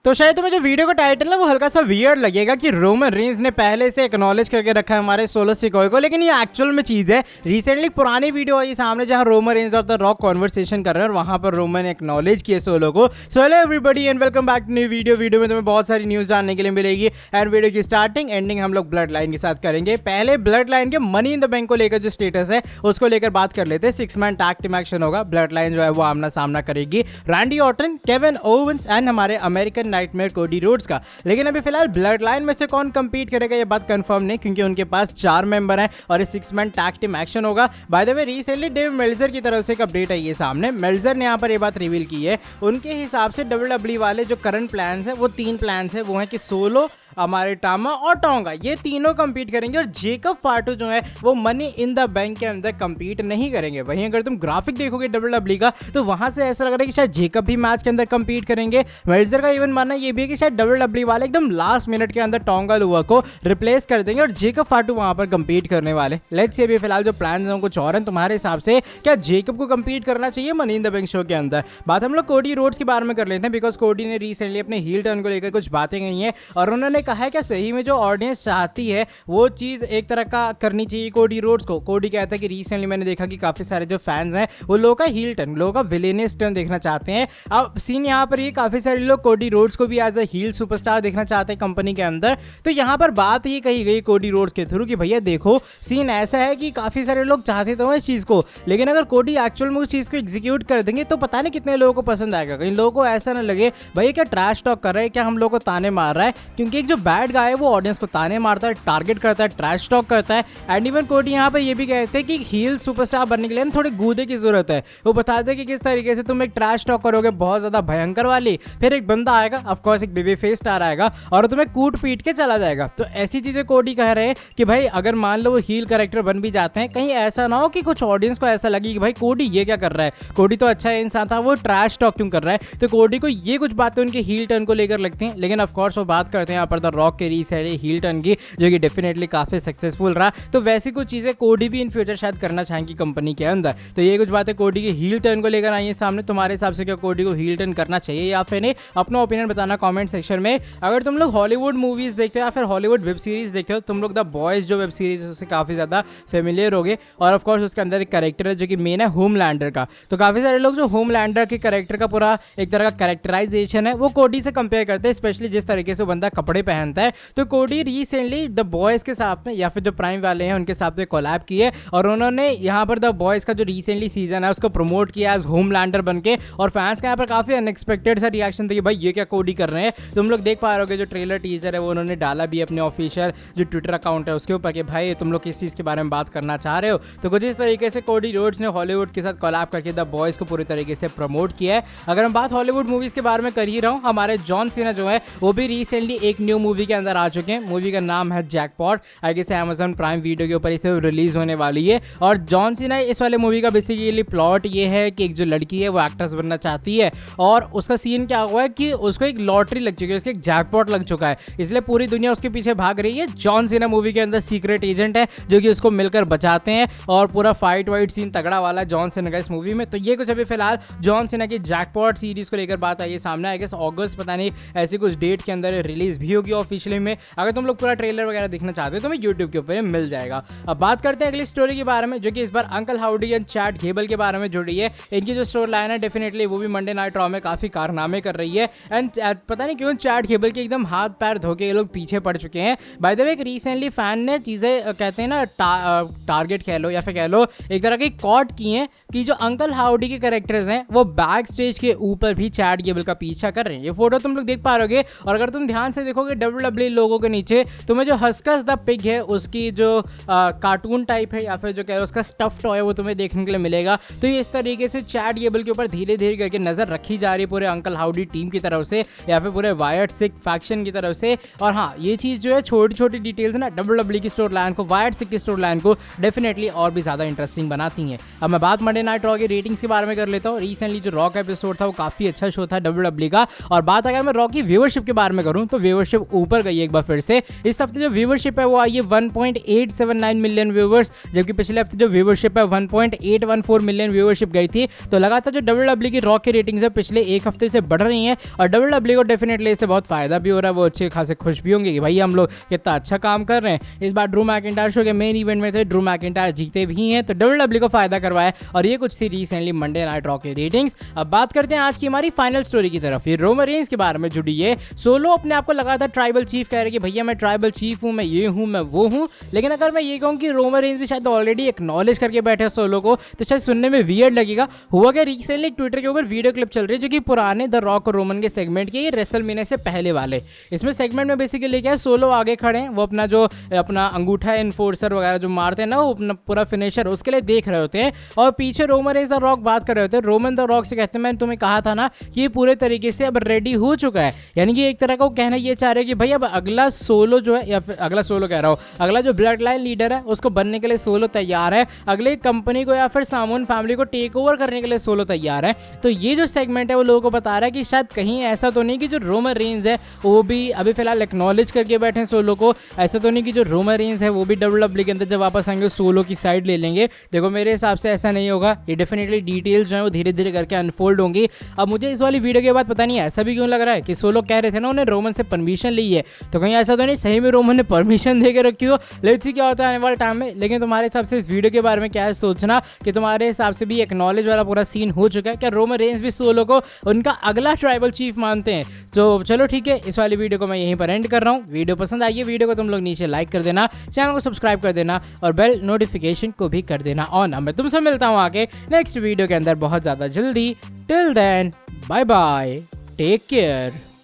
तो शायद तुम्हें जो वीडियो का टाइटल है वो हल्का सा वियर्ड लगेगा कि रोमन रेंज ने पहले से एक्नॉलेज करके रखा है हमारे सोलो सिकोय को, लेकिन ये एक्चुअल में चीज़ है। रिसेंटली पुरानी वीडियो आई सामने जहां रोमन रेंज और द रॉक कॉन्वर्सेशन कर रहे हैं और वहां पर रोमन एक्नॉलेज किए सोलो को। So hello everybody and welcome back to new video में तुम्हें बहुत सारी न्यूज़ जानने के लिए मिलेगी। एंड वीडियो की स्टार्टिंग एंडिंग हम लोग ब्लड लाइन के साथ करेंगे। पहले ब्लड लाइन के मनी इन द बैंक को लेकर जो स्टेटस है उसको लेकर बात कर लेते हैं। 6 मैन टैग टीम एक्शन होगा। ब्लड लाइन जो है वो आमना सामना करेगी Randy Orton, Kevin Owens and हमारे अमेरिकन नाइटमेयर कोडी रोड्स का। लेकिन अभी फिलहाल ब्लड लाइन में से कौन कंपीट करेगा ये बात कंफर्म नहीं, क्योंकि उनके पास 4 मेंबर हैं और ये 6 मैन टैग टीम एक्शन होगा। By the way recently Dave Meltzer की तरफ से एक अपडेट आई है सामने। मेल्जर ने यहाँ पर ये बात रिवील की है। उनके हिसाब से WWE वाले जो करंट प्लान्स है वो 3 प्लान्स है। वो है कि सोलो, हमारे टामा और टोंगा, ये तीनों कंपीट करेंगे और जेकब फाटू जो है वो मनी इन द बैंक के अंदर कंपीट नहीं करेंगे। वहीं अगर तुम ग्राफिक देखोगे WWE का तो वहां से ऐसा लग रहा है कि शायद जेकब भी मैच के अंदर कंपीट करेंगे। मेल्जर का इवन मानना ये भी है कि शायद WWE वाले एकदम लास्ट मिनट के अंदर टोंगा लुआ को रिप्लेस कर देंगे और जेकब फाटू वहां पर कंपीट करने वाले। लेट्स सी अभी फिलहाल जो प्लान है कुछ और हैं। तुम्हारे हिसाब से क्या जेकब को कंपीट करना चाहिए money in the bank show के अंदर? बात हम लोग कोडी रोड्स के बारे में कर लेते हैं, बिकॉज कोडी ने रिसेंटली अपने हील टर्न को लेकर कुछ बातें कही हैं और उन्होंने कहा है कि सही में जो ऑडियंस चाहती है वो चीज़ एक तरह का करनी चाहिए कोडी रोड्स को। कोडी कहता है कि रिसेंटली मैंने देखा कि काफ़ी सारे जो फैंस हैं वो लोगों का हील टर्न, लोगों का विलेनियस टर्न देखना चाहते हैं। अब सीन यहाँ पर ये काफ़ी सारे लोग कोडी रोड्स को भी एज अ हील सुपरस्टार देखना चाहते हैं कंपनी के अंदर। तो यहाँ पर बात ये कही गई कोडी रोड्स के थ्रू कि भैया देखो सीन ऐसा है कि काफ़ी सारे लोग चाहते तो हैं इस चीज़ को, लेकिन अगर कोडी एक्चुअल में उस चीज़ को एग्जीक्यूट कर देंगे तो पता नहीं कितने लोगों को पसंद आएगा। कहीं लोगों को ऐसा ना लगे भैया क्या ट्रैश टॉक कर रहा है, क्या हम लोगों को ताने मार रहा है, क्योंकि एक जो बैड गाय है वो ऑडियंस को ताने मारता है, टारगेट करता है, ट्रैश टॉक करता है। एंड इवन कोडी यहाँ पर ये भी कहते हैं कि हील सुपरस्टार बनने के लिए थोड़े गूदे की जरूरत है। वो बताते हैं कि किस तरीके से तुम एक ट्रैश टॉक करोगे बहुत ज्यादा भयंकर वाली, फिर एक बंदा आएगा, ऑफकोर्स एक बेबी फेस स्टार आएगा और तुम्हें कूट पीट के चला जाएगा। तो ऐसी चीजें कोडी कह रहे हैं कि भाई अगर मान लो वो हील कैरेक्टर बन भी जाते हैं, कहीं ऐसा ना हो कि कुछ ऑडियंस को ऐसा लगे कि भाई कोडी ये क्या कर रहा है, कोडी तो अच्छा इंसान था, वो ट्रैश टॉक क्यों कर रहा है। तो कोडी को ये कुछ बातें उनके हील टर्न को लेकर लगती हैं। लेकिन ऑफकोर्स वो बात करते हैं यहाँ पर द रॉक के रीसेंटली हील टर्न की, जो कि डेफिनेटली काफी सक्सेसफुल रहा। तो वैसी कुछ चीजें कोडी भी इन फ्यूचर शायद करना चाहेंगी कंपनी के अंदर। तो ये कुछ बातें कोडी के हील टर्न को लेकर आई है सामने। तुम्हारे हिसाब से क्या कोडी को हील टर्न करना चाहिए या फिर नहीं? अपना ओपिनियन बताना कमेंट सेक्शन में। अगर तुम लोग हॉलीवुड मूवीज देखते हो या फिर हॉलीवुड वेब सीरीज देखते हो, तुम लोग द बॉयज जो वेब सीरीज है उससे काफी ज्यादा फेमिलियर होगे और ऑफकोर्स उसके अंदर एक कैरेक्टर है जो कि मेन है होमलैंडर का। तो काफी सारे लोग जो होमलैंडर के कैरेक्टर का पूरा एक तरह का कैरेक्टराइजेशन है वो कोडी से कंपेयर करते हैं, स्पेशली जिस तरीके से वो बंदा कपड़े पहनता है। तो कोडी रिसेंटली द बॉयज के साथ में या फिर जो प्राइम वाले हैं उनके साथ में कोलैब की है और उन्होंने यहाँ पर द बॉयज का जो रिसेंटली सीजन है उसको प्रमोट किया एज होमलैंडर बनके। और फैंस का यहाँ पर काफी अनएक्सपेक्टेड सा रिएक्शन था कि भाई ये क्या कोडी कर रहे हैं। तुम लोग देख पा रहे हो जो ट्रेलर टीजर है वो उन्होंने डाला भी अपने ऑफिशियल जो ट्विटर अकाउंट है उसके ऊपर कि भाई तुम लोग किस चीज़ के बारे में बात करना चाह रहे हो। तो कुछ इस तरीके से कोडी रोड्स ने हॉलीवुड के साथ कोलैब करके द बॉयज को पूरी तरीके से प्रमोट किया है। अगर हम बात हॉलीवुड मूवीज के बारे में कर ही रहा हूँ, हमारे जॉन सीना जो है वो भी रिसेंटली एक न्यू मूवी के अंदर आ चुके हैं। मूवी का नाम है जैकपॉट। आगे से अमेजॉन प्राइम वीडियो के ऊपर इसे रिलीज होने वाली है। और जॉन सीना इस वाले मूवी का बेसिकली प्लॉट ये है कि एक जो लड़की है वो एक्ट्रेस बनना चाहती है और उसका सीन क्या हुआ है कि उसको एक लॉटरी लग चुकी है, उसको एक जैकपॉट लग चुका है, इसलिए पूरी दुनिया उसके पीछे भाग रही है। जॉन सीना मूवी के अंदर सीक्रेट एजेंट है जो कि उसको मिलकर बचाते हैं और पूरा फाइट वाइट सीन तगड़ा वाला जॉन सीना का इस मूवी में। तो ये कुछ अभी फिलहाल जॉन सीना की जैकपॉट सीरीज को लेकर बात आई है सामने। आई गेस अगस्त पता नहीं ऐसी कुछ डेट के अंदर रिलीज भी होगी ऑफिशियली में। अगर तुम लोग पूरा ट्रेलर वगैरह देखना चाहते हो तो मैं यूट्यूब के ऊपर मिल जाएगा। अब बात करते हैं अगली स्टोरी के बारे में, जो कि इस बार Uncle Howdy and Chad Gable के बारे में जुड़ी है। इनकी जो स्टोरी लाइन है डेफिनेटली वो भी मंडे नाइट रॉ में काफी कारनामे कर रही है। एंड पता नहीं क्यों चैट गेबल के एकदम हाथ पैर धोके ये लोग पीछे पड़ चुके हैं। बाय द वे एक रिसेंटली फैन ने चीजें कहते हैं ना टारगेट कह लो या फिर कह लो एक तरह की कॉट की है कि जो अंकल हाउडी के कैरेक्टर्स हैं वो बैक स्टेज के ऊपर भी चैट गेबल का पीछा कर रहे हैं। ये फोटो तुम लोग देख पा रहोगे और अगर तुम ध्यान से देखोगे WWE लोगों के नीचे तुम्हें जो हस्कस द पिग है उसकी जो कार्टून टाइप है या फिर जो कह लो उसका स्टफ टॉय है वो तुम्हें देखने के लिए मिलेगा। तो ये इस तरीके से चैट गेबल के ऊपर धीरे धीरे करके नजर रखी जा रही है पूरे अंकल हाउडी टीम की तरफ से या फिर पूरे वायर्ड सिक फैक्शन की तरफ से। और हाँ ये चीज़ जो है छोटी छोटी डिटेल्स ना WWE की स्टोरी लाइन को, वायर्ड सिक की स्टोरी लाइन को डेफिनेटली और भी ज़्यादा इंटरेस्टिंग बनाती हैं। अब मैं बात मंडे नाइट रॉ की रेटिंग्स के बारे में कर लेता हूँ। रिसेंटली जो रॉ का एपिसोड था वो काफ़ी अच्छा शो था WWE का। और बात अगर मैं रॉ की व्यूअरशिप के बारे में करूँ तो व्यूअरशिप मतलब ऊपर गई है एक बार फिर से। इस हफ्ते जो व्यूवरशिप है वो आई है 1.879 मिलियन व्यूवर्स, जबकि पिछले हफ्ते जो व्यूवरशिप है 1.814 मिलियन व्यूवरशिप गई थी। तो लगातार जो WWE की रॉ की रेटिंग्स है पिछले एक हफ्ते से बढ़ रही हैं और WWE को डेफिनेटली इससे बहुत फायदा भी हो रहा है। वो अच्छे खासे खुश भी होंगे कि भाई हम लोग कितना अच्छा काम कर रहे हैं। इस बार ड्रू मैकिंटायर शो के मेन इवेंट में थे, ड्रू मैकिंटायर जीते भी हैं, तो WWE को फायदा करवाया। और ये कुछ थी रिसेंटली मंडे नाइट रॉ की रेटिंग्स। अब बात करते हैं आज की हमारी फाइनल स्टोरी की तरफ। ये रोमन रेंज के बारे में जुड़ी है। सोलो अपने आप को लगातार ट्राइबल चीफ कह रहे कि भैया मैं ट्राइबल चीफ हूँ, मैं ये हूँ, मैं वो हूँ। लेकिन अगर मैं ये कहूँ कि रोमन रेंज भी शायद ऑलरेडी एक्नॉलेज करके बैठे सोलो को, तो शायद सुनने में वियर्ड लगेगा। हुआ क्या, रिसेंटली ट्विटर के ऊपर वीडियो क्लिप चल रही है जो कि पुराने द रॉक और रोमन के सेगमेंट के, ये रेसलमेनिया से पहले वाले। इसमें सेगमेंट में बेसिकली क्या है, सोलो आगे खड़े हैं, वो अपना अंगूठा इन्फोर्सर वगैरह जो मारते हैं ना, वो अपना पूरा फिनिशर उसके लिए देख रहे होते हैं। और पीछे रोमन रेंज द रॉक बात कर रहे होते हैं। रोमन द रॉक से कहते हैं मैंने तुम्हें कहा था ना कि ये पूरे तरीके से अब रेडी हो चुका है। यानी कि एक तरह का वो कहना ये चाह रहे हैं कि भाई अब अगला सोलो जो है, या फिर अगला सोलो कह रहा हूँ, अगला जो ब्लड लाइन लीडर है उसको बनने के लिए सोलो तैयार है। अगले कंपनी को या फिर सामून फैमिली को टेक ओवर करने के लिए सोलो तैयार है। तो ये जो सेगमेंट है वो लोगों को बता रहा है कि शायद कहीं ऐसा तो नहीं कि जो रोमन रेंज है वो भी अभी फिलहाल एक्नॉलेज करके बैठे हैं सोलो को। ऐसा तो नहीं कि जो रोमन रेंज है वो भी WWE के अंदर जब वापस आएंगे सोलो की साइड ले लेंगे। देखो मेरे हिसाब से ऐसा नहीं होगा। ये डेफिनेटली डिटेल्स जो है वो धीरे धीरे करके अनफोल्ड होंगी। अब मुझे इस वाली वीडियो के बाद पता नहीं ऐसा भी क्यों लग रहा है कि सोलो कह रहे थे ना उन्हें रोमन से परमिशन ली है, तो कहीं ऐसा तो नहीं सही में रोमन ने परमिशन दे के रखी हो। लेट्स सी क्या होता है आने वाले टाइम में। लेकिन तुम्हारे हिसाब से इस वीडियो के बारे में क्या है सोचना कि तुम्हारे हिसाब से भी एक्नॉलेज वाला पूरा सीन हो चुका है, क्या रोमन रेंज भी सोलो को उनका अगला ट्राइबल चीफ मानते हैं? तो चलो ठीक है, इस वाली वीडियो को मैं यहीं पर एंड कर रहा हूँ। वीडियो पसंद आई है, वीडियो को तुम लोग नीचे लाइक कर देना, चैनल को सब्सक्राइब कर देना और बेल नोटिफिकेशन को भी कर देना ऑन। मैं तुमसे मिलता हूँ आगे नेक्स्ट वीडियो के अंदर बहुत ज़्यादा जल्दी। Till then bye bye, take care.